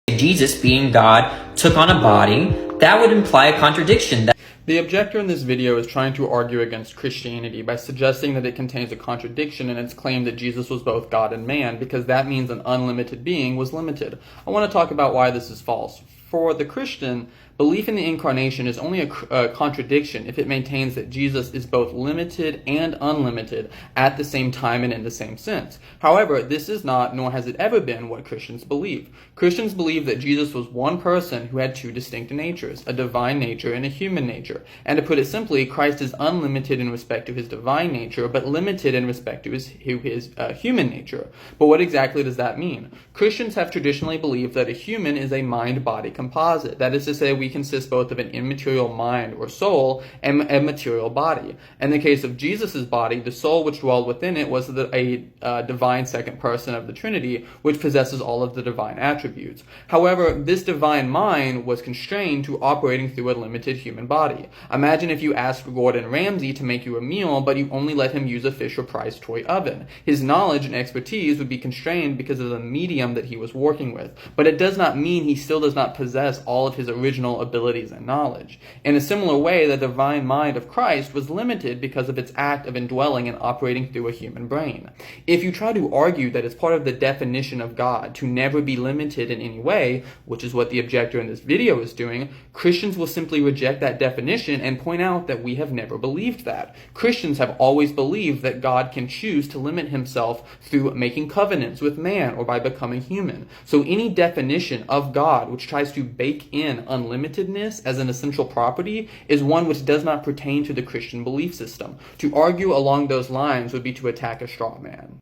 Jesus, being God, took on a body, that would imply a contradiction. The objector in this video is trying to argue against Christianity by suggesting that it contains a contradiction in its claim that Jesus was both God and man, because that means an unlimited being was limited. I want to talk about why this is false. For the Christian, belief in the incarnation is only a contradiction if it maintains that Jesus is both limited and unlimited at the same time and in the same sense. However, this is not, nor has it ever been, what Christians believe. Christians believe that Jesus was one person who had two distinct natures, a divine nature and a human nature. And to put it simply, Christ is unlimited in respect to his divine nature, but limited in respect to his human nature. But what exactly does that mean? Christians have traditionally believed that a human is a mind-body composite. That is to say, we consist both of an immaterial mind or soul and a material body. In the case of Jesus' body, the soul which dwelled within it was a divine second person of the Trinity, which possesses all of the divine attributes. However, this divine mind was constrained to operating through a limited human body. Imagine if you asked Gordon Ramsay to make you a meal, but you only let him use a Fisher-Price toy oven. His knowledge and expertise would be constrained because of the medium that he was working with. But it does not mean he still does not possess all of his original abilities and knowledge. In a similar way, the divine mind of Christ was limited because of its act of indwelling and operating through a human brain. If you try to argue that it's part of the definition of God to never be limited in any way, which is what the objector in this video is doing, Christians will simply reject that definition and point out that we have never believed that. Christians have always believed that God can choose to limit himself through making covenants with man or by becoming human. So any definition of God which tries to bake in unlimitedness as an essential property is one which does not pertain to the Christian belief system. To argue along those lines would be to attack a straw man.